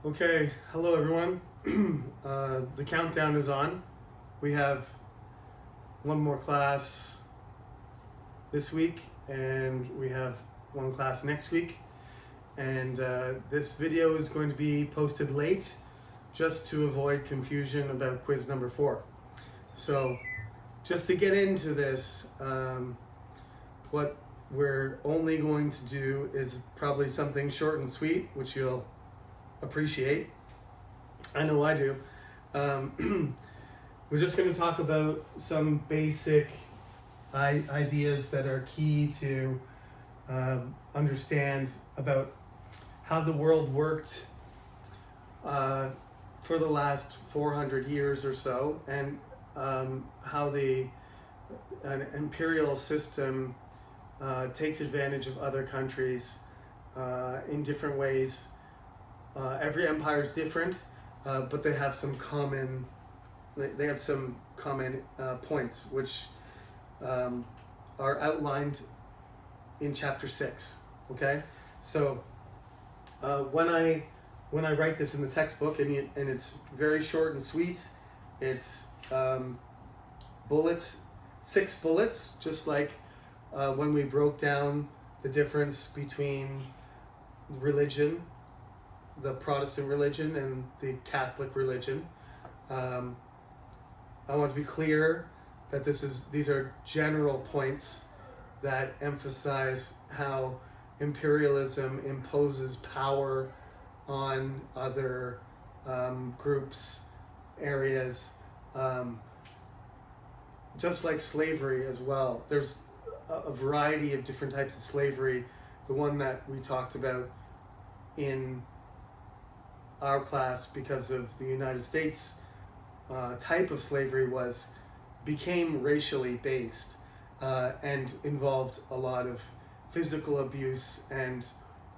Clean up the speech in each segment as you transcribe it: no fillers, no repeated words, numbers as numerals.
Okay, hello everyone. The countdown is on. We have one more class this week, and we have one class next week. And this video is going to be posted late just to avoid confusion about quiz number 4. So, just to get into this, what we're only going to do is probably something short and sweet, which you'll appreciate. I know I do. We're just going to talk about some basic ideas that are key to understand about how the world worked for the last 400 years or so, and how an imperial system takes advantage of other countries in different ways. Every empire is different, but they have some common. They have some common points, which are outlined in chapter 6. Okay, so when I write this in the textbook, and it's very short and sweet, it's 6 bullets, just like when we broke down the difference between religion, the Protestant religion and the Catholic religion. I want to be clear that these are general points that emphasize how imperialism imposes power on other groups, areas, just like slavery as well. There's a variety of different types of slavery. The one that we talked about in our class, because of the United States type of slavery, became racially based and involved a lot of physical abuse and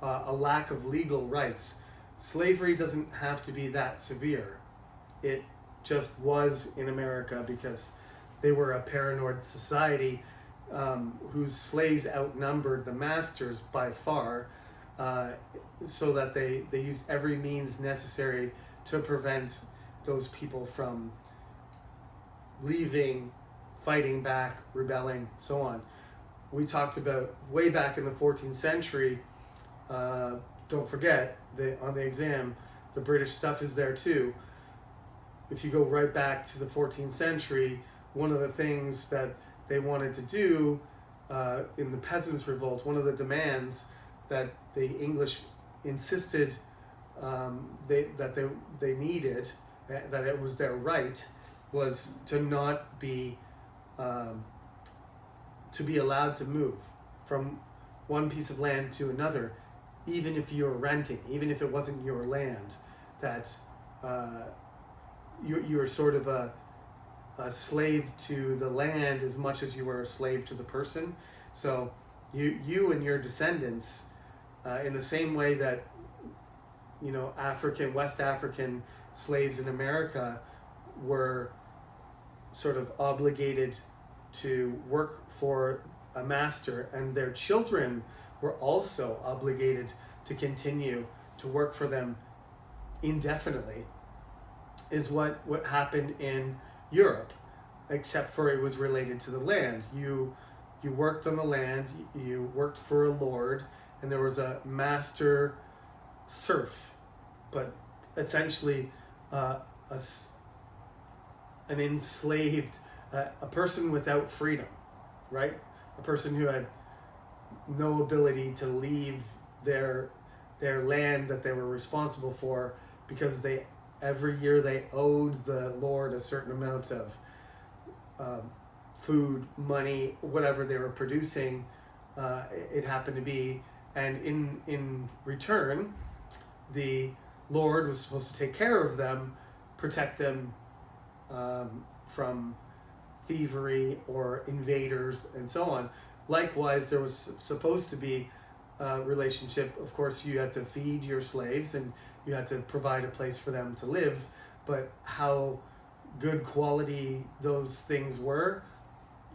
a lack of legal rights. Slavery doesn't have to be that severe. It just was in America because they were a paranoid society whose slaves outnumbered the masters by far. So that they used every means necessary to prevent those people from leaving, fighting back, rebelling, so on. We talked about way back in the 14th century, don't forget, on the exam, the British stuff is there too. If you go right back to the 14th century, one of the things that they wanted to do in the Peasants' Revolt, one of the demands that the English insisted they needed, that it was their right, was to not be allowed to move from one piece of land to another, even if you were renting, even if it wasn't your land. That you were sort of a slave to the land as much as you were a slave to the person. So you and your descendants, in the same way that West African slaves in America were sort of obligated to work for a master, and their children were also obligated to continue to work for them indefinitely, is what happened in Europe, except for it was related to the land. You worked on the land, you worked for a lord, and there was a master serf, but essentially an enslaved, a person without freedom, right? A person who had no ability to leave their land that they were responsible for, because every year they owed the lord a certain amount of food, money, whatever they were producing. It happened to be. And in return, the Lord was supposed to take care of them, protect them from thievery or invaders and so on. Likewise, there was supposed to be a relationship. Of course, you had to feed your slaves and you had to provide a place for them to live, but how good quality those things were,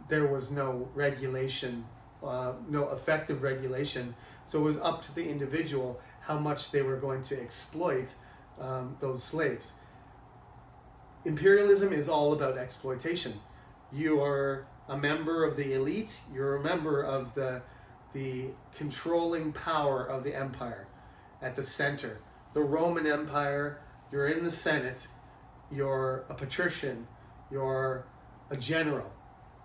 there was no regulation, no effective regulation. So it was up to the individual how much they were going to exploit those slaves. Imperialism is all about exploitation. You are a member of the elite. You're a member of the controlling power of the empire at the center. The Roman Empire, you're in the Senate, you're a patrician, you're a general,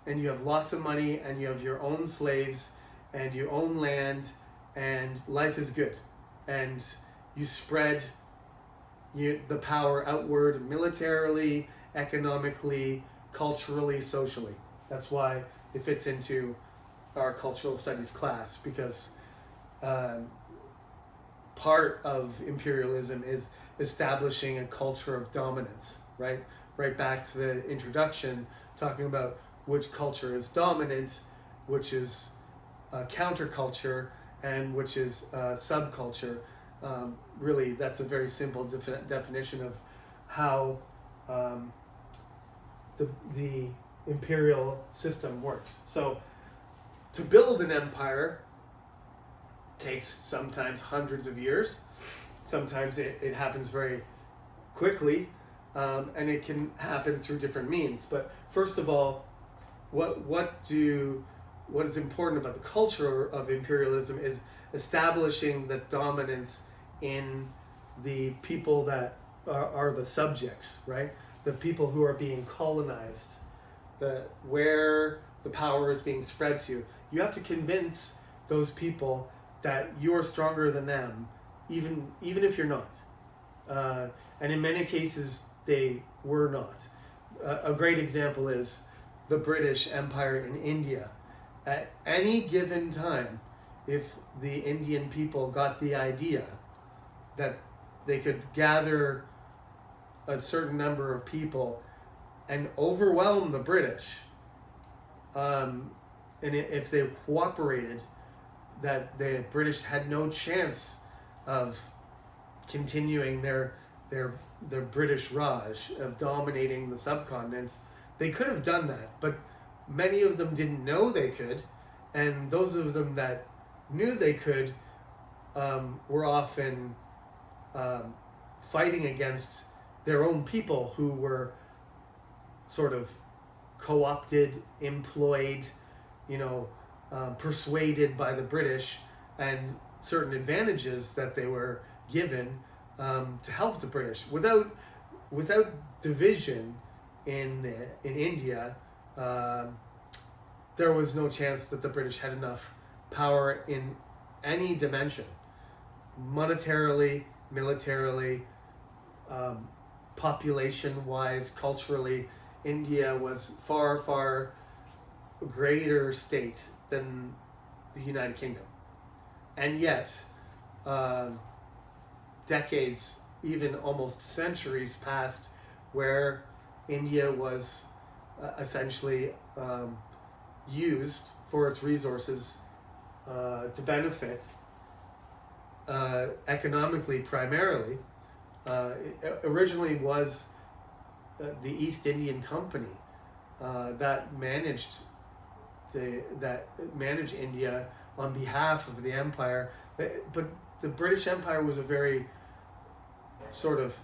and you have lots of money, and you have your own slaves, and you own land, and life is good. And you spread the power outward militarily, economically, culturally, socially. That's why it fits into our cultural studies class, because part of imperialism is establishing a culture of dominance, right? Right back to the introduction, talking about which culture is dominant, which is counterculture, and which is subculture. Really, that's a very simple definition of how the imperial system works. So, to build an empire takes sometimes hundreds of years. Sometimes it happens very quickly, and it can happen through different means. But first of all, what is important about the culture of imperialism is establishing the dominance in the people that are the subjects, right? The people who are being colonized, where the power is being spread to. You have to convince those people that you're stronger than them, even if you're not. And in many cases, they were not. A great example is the British Empire in India. At any given time, if the Indian people got the idea that they could gather a certain number of people and overwhelm the British, and if they cooperated, that the British had no chance of continuing their British Raj, of dominating the subcontinent. They could have done that, but many of them didn't know they could, and those of them that knew they could were often fighting against their own people, who were sort of co-opted, employed, persuaded by the British, and certain advantages that they were given to help the British. Without division in India, there was no chance that the British had enough power in any dimension, monetarily, militarily, population-wise, culturally. India was far, far greater state than the United Kingdom. And yet, decades, even almost centuries passed, where India was essentially used for its resources to benefit economically primarily. It originally was the East Indian Company that managed India on behalf of the empire. But the British Empire was a very sort of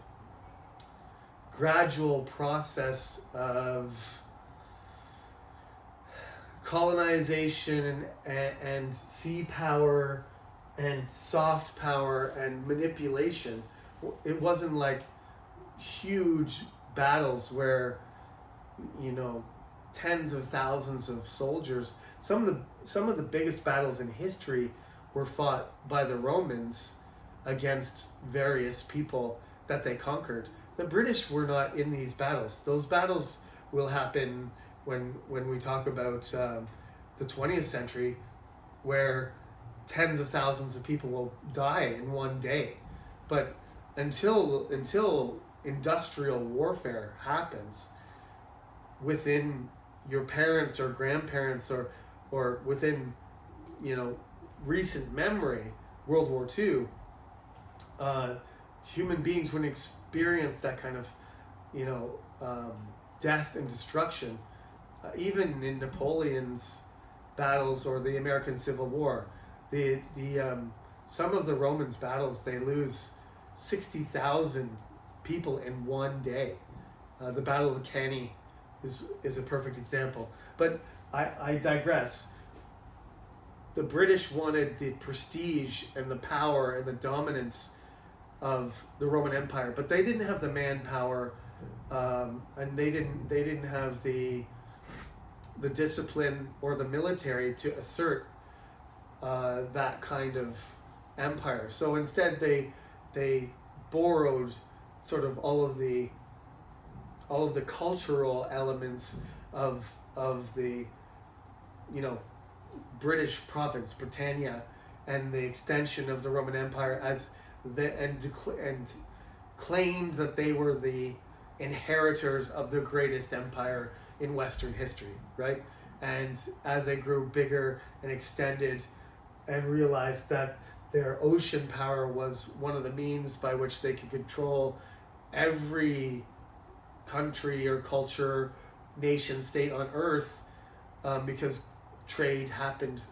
gradual process of colonization and sea power and soft power and manipulation. It wasn't like huge battles where, tens of thousands of soldiers. Some of the biggest battles in history were fought by the Romans against various people that they conquered. The British were not in these battles. Those battles will happen when we talk about the 20th century, where tens of thousands of people will die in one day. But until industrial warfare happens within your parents or grandparents or within recent memory, World War II, human beings wouldn't experience that kind of death and destruction. Even in Napoleon's battles or the American Civil War, some of the Romans' battles, they lose 60,000 people in one day. The Battle of Cannae is a perfect example. But I digress. The British wanted the prestige and the power and the dominance of the Roman Empire, but they didn't have the manpower, and they didn't have the discipline or the military to assert that kind of empire. So instead, they borrowed sort of all of the cultural elements of the British province, Britannia, and the extension of the Roman Empire and claimed that they were the inheritors of the greatest empire in Western history, right? And as they grew bigger and extended and realized that their ocean power was one of the means by which they could control every country or culture, nation, state on earth, because trade happened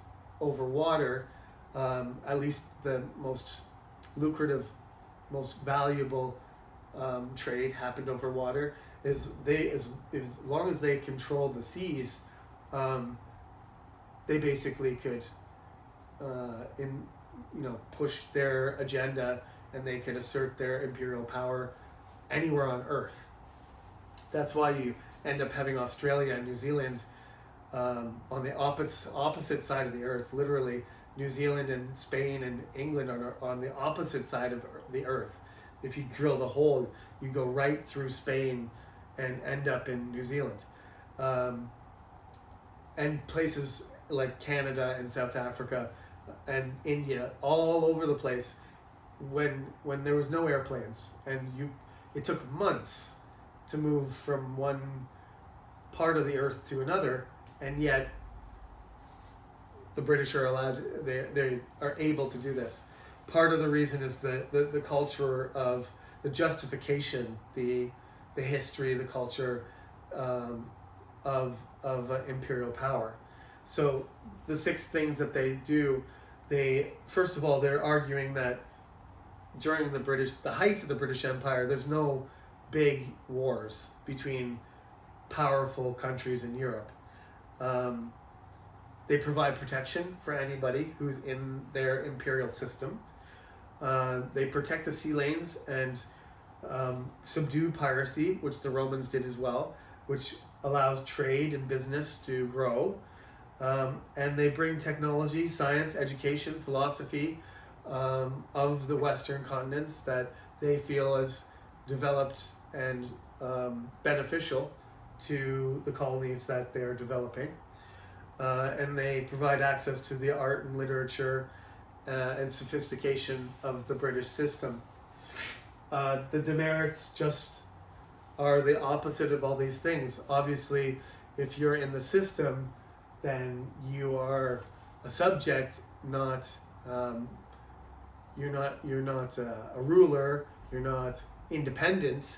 over water, at least the most lucrative, most valuable trade happened over water. As long as they controlled the seas, they basically could push their agenda, and they could assert their imperial power anywhere on earth. That's why you end up having Australia and New Zealand on the opposite side of the earth. Literally, New Zealand and Spain and England are on the opposite side of the earth. If you drill the hole, you go right through Spain and end up in New Zealand. And places like Canada and South Africa and India, all over the place, when there was no airplanes, and it took months to move from one part of the earth to another, and yet the British are allowed, they are able to do this. Part of the reason is the culture of the justification, the history, the culture of imperial power. So the 6 things that they do, first of all, they're arguing that during the height of the British Empire, there's no big wars between powerful countries in Europe. They provide protection for anybody who's in their imperial system. They protect the sea lanes and subdue piracy, which the Romans did as well, which allows trade and business to grow. And they bring technology, science, education, philosophy of the Western continents that they feel is developed and beneficial to the colonies that they're developing. And they provide access to the art and literature and sophistication of the British system. The demerits just are the opposite of all these things. Obviously, if you're in the system, then you are a subject, not you're not a ruler. You're not independent.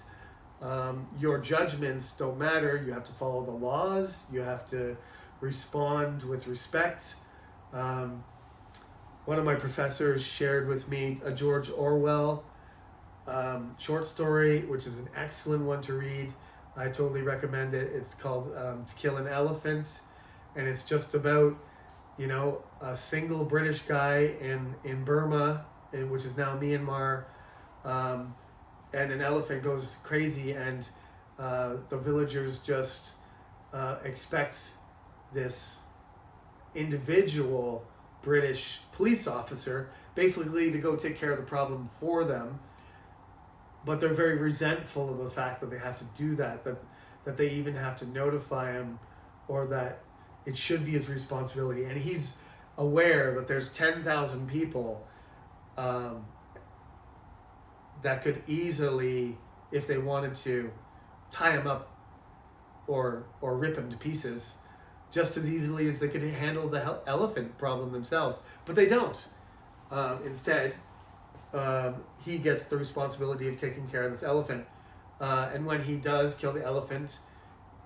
Your judgments don't matter. You have to follow the laws. You have to respond with respect. One of my professors shared with me a George Orwell short story, which is an excellent one to read. I totally recommend it. It's called To Kill an Elephant, and it's just about a single British guy in Burma, which is now Myanmar, and an elephant goes crazy, and the villagers just expect this individual British police officer basically to go take care of the problem for them, but they're very resentful of the fact that they have to do that they even have to notify him, or that it should be his responsibility. And he's aware that there's 10,000 people that could easily, if they wanted to, tie him up or rip him to pieces just as easily as they could handle the elephant problem themselves. But they don't. Instead, he gets the responsibility of taking care of this elephant. And when he does kill the elephant,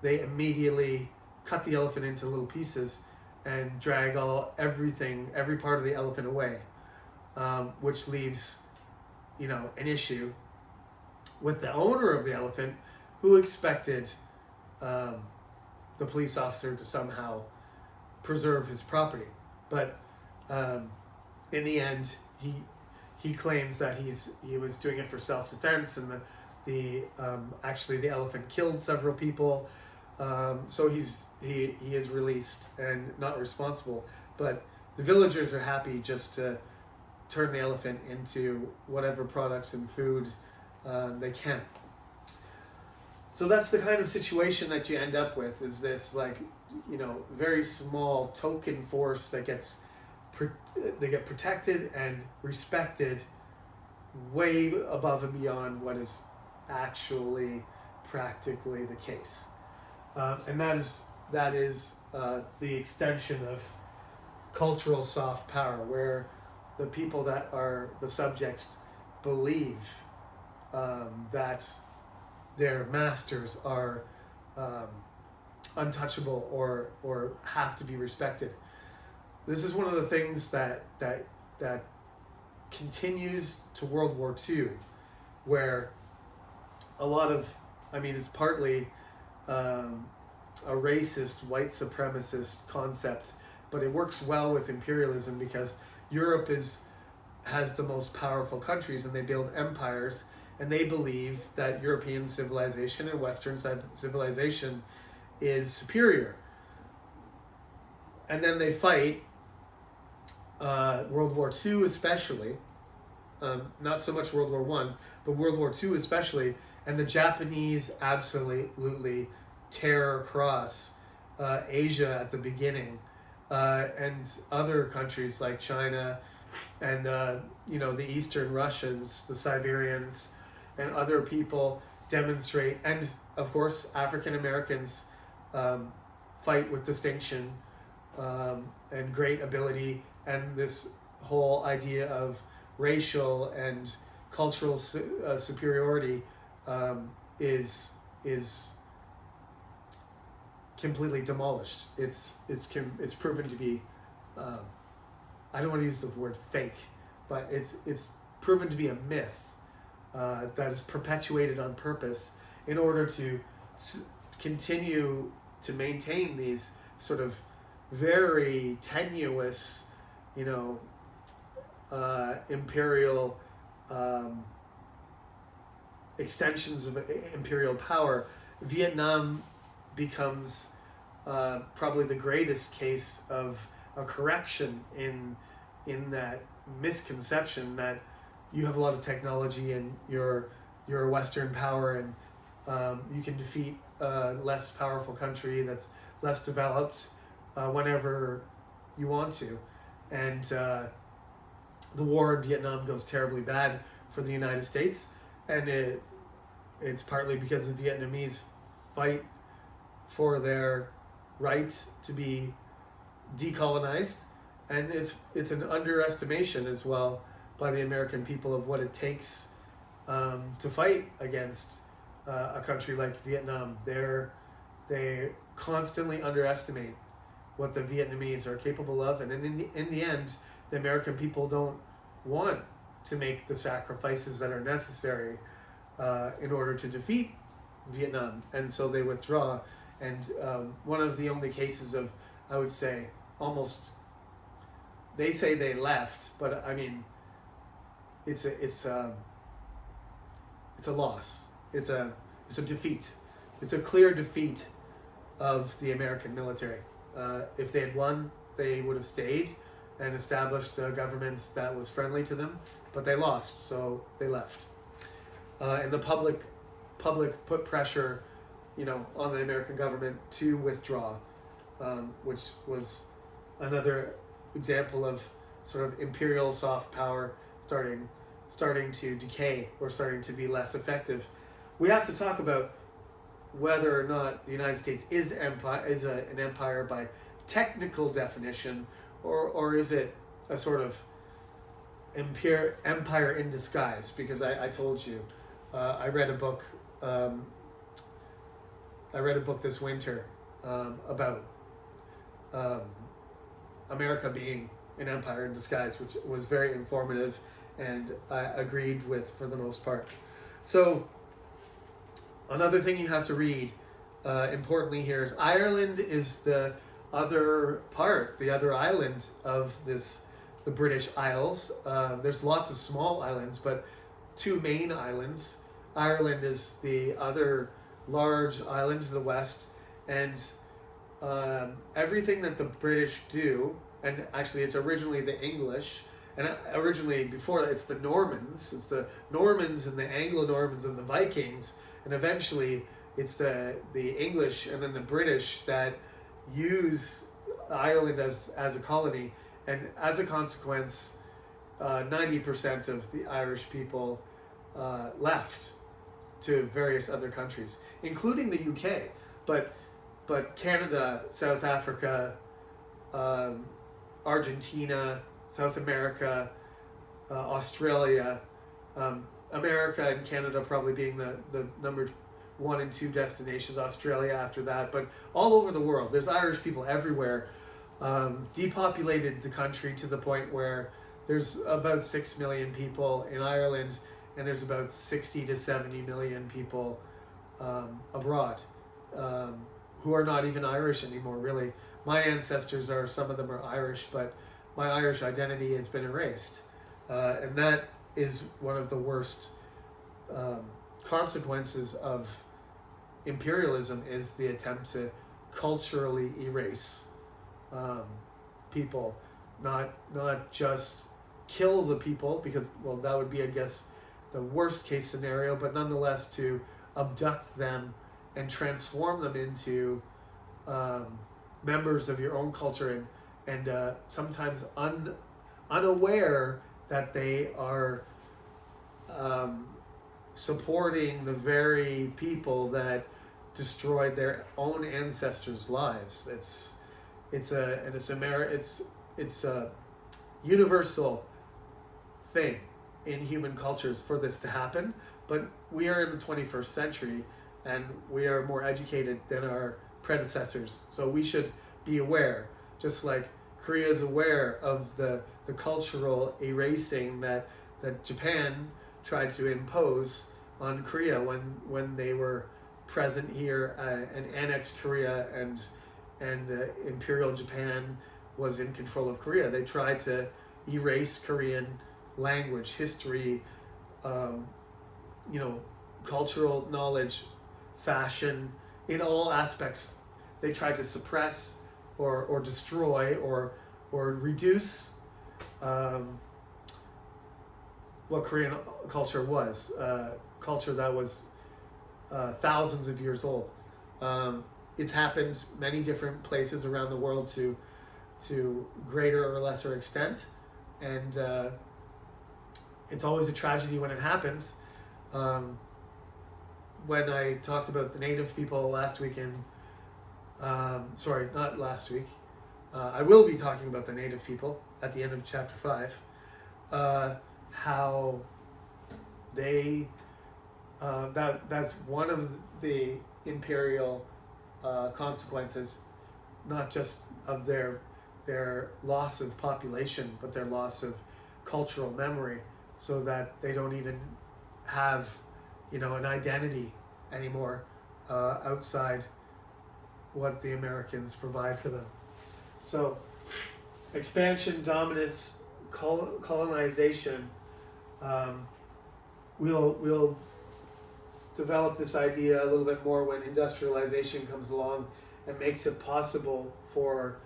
they immediately cut the elephant into little pieces and drag every part of the elephant away, which leaves an issue with the owner of the elephant, who expected the police officer to somehow preserve his property. But in the end, he claims that he was doing it for self-defense, and the actually the elephant killed several people. So he is released and not responsible. But the villagers are happy just to turn the elephant into whatever products and food they can. So that's the kind of situation that you end up with, is this very small token force that they get protected and respected way above and beyond what is actually practically the case. And that is the extension of cultural soft power, where the people that are the subjects believe that their masters are untouchable or have to be respected. This is one of the things that continues to World War II, where a lot of, it's partly a racist, white supremacist concept, but it works well with imperialism because Europe has the most powerful countries, and they build empires, and they believe that European civilization and Western civilization is superior. And then they fight World War II especially, not so much World War One, but World War II especially, and the Japanese absolutely tear across Asia at the beginning, and other countries like China and the Eastern Russians, the Siberians, and other people demonstrate, and of course African Americans fight with distinction and great ability, and this whole idea of racial and cultural superiority is completely demolished. It's proven to be I don't want to use the word fake, but it's proven to be a myth that is perpetuated on purpose in order to continue to maintain these sort of very tenuous, imperial extensions of imperial power. Vietnam becomes probably the greatest case of a correction in that misconception that you have a lot of technology and you're a Western power, and you can defeat a less powerful country that's less developed whenever you want to. And the war in Vietnam goes terribly bad for the United States, and it's partly because the Vietnamese fight for their right to be decolonized, and it's an underestimation as well by the American people of what it takes to fight against a country like Vietnam. They constantly underestimate what the Vietnamese are capable of, and in the end, the American people don't want to make the sacrifices that are necessary in order to defeat Vietnam, and so they withdraw. And one of the only cases of, I would say, almost, they say they left, but it's a loss. It's a defeat. It's a clear defeat of the American military. If they had won, they would have stayed and established a government that was friendly to them, but they lost, so they left. And the public put pressure, on the American government to withdraw, which was another example of sort of imperial soft power starting to decay or starting to be less effective. We have to talk about whether or not the United States is an empire by technical definition, or is it a sort of empire in disguise? Because I told you, I read a book. I read a book this winter about America being an empire in disguise, which was very informative and I agreed with for the most part. So another thing you have to read, importantly here, is Ireland is the other part, the other island of the British Isles. There's lots of small islands, but two main islands. Ireland is the other large island to the west, and everything that the British do, and actually it's originally the English, and originally before that it's the Normans. It's the Normans and the Anglo-Normans and the Vikings, and eventually it's the English and then the British that use Ireland as a colony, and as a consequence, 90% of the Irish people left to various other countries, including the UK, but Canada, South Africa, Argentina, South America, Australia, America and Canada probably being the number 1 and 2 destinations, Australia after that, but all over the world. There's Irish people everywhere. Depopulated the country to the point where there's about 6 million people in Ireland, and there's about 60 to 70 million people abroad who are not even Irish anymore, really. My ancestors some of them are Irish, but my Irish identity has been erased. And that is one of the worst consequences of imperialism, is the attempt to culturally erase people, not just kill the people, because, well, that would be, I guess, the worst case scenario, but nonetheless to abduct them and transform them into members of your own culture, and sometimes unaware that they are supporting the very people that destroyed their own ancestors' lives. It's a universal thing in human cultures for this to happen, but we are in the 21st century and we are more educated than our predecessors, so we should be aware, just like Korea is aware of the cultural erasing that Japan tried to impose on Korea when they were present here and annexed Korea, and Imperial Japan was in control of Korea. They tried to erase Korean language, history, cultural knowledge, fashion, in all aspects. They tried to suppress or destroy or reduce what Korean culture was, culture that was thousands of years old. It's happened many different places around the world to greater or lesser extent, and it's always a tragedy when it happens. When I talked about the native people last week sorry, not last week, I will be talking about the native people at the end of chapter 5, how they, that's one of the imperial consequences, not just of their loss of population, but their loss of cultural memory, so that they don't even have, an identity anymore outside what the Americans provide for them. So, expansion, dominance, colonization. We'll develop this idea a little bit more when industrialization comes along and makes it possible for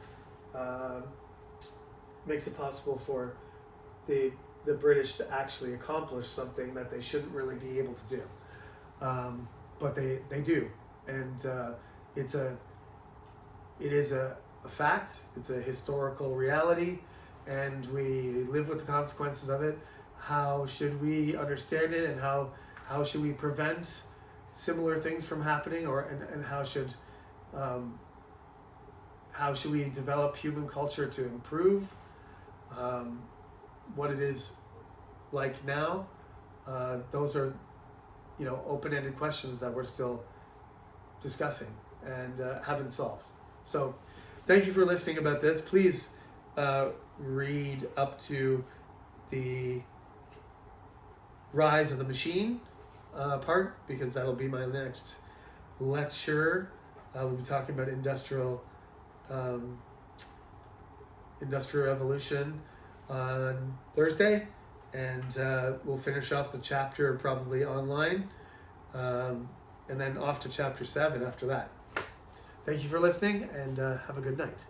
the British to actually accomplish something that they shouldn't really be able to do, but they do, and it is a fact. It's a historical reality, and we live with the consequences of it. How should we understand it, and how should we prevent similar things from happening, and how should we develop human culture to improve what it is like now? Those are open-ended questions that we're still discussing and haven't solved. So thank you for listening about this. Please read up to the rise of the machine part, because that'll be my next lecture. We'll be talking about industrial evolution on Thursday, and we'll finish off the chapter probably online, and then off to chapter 7 after that. Thank you for listening, and have a good night.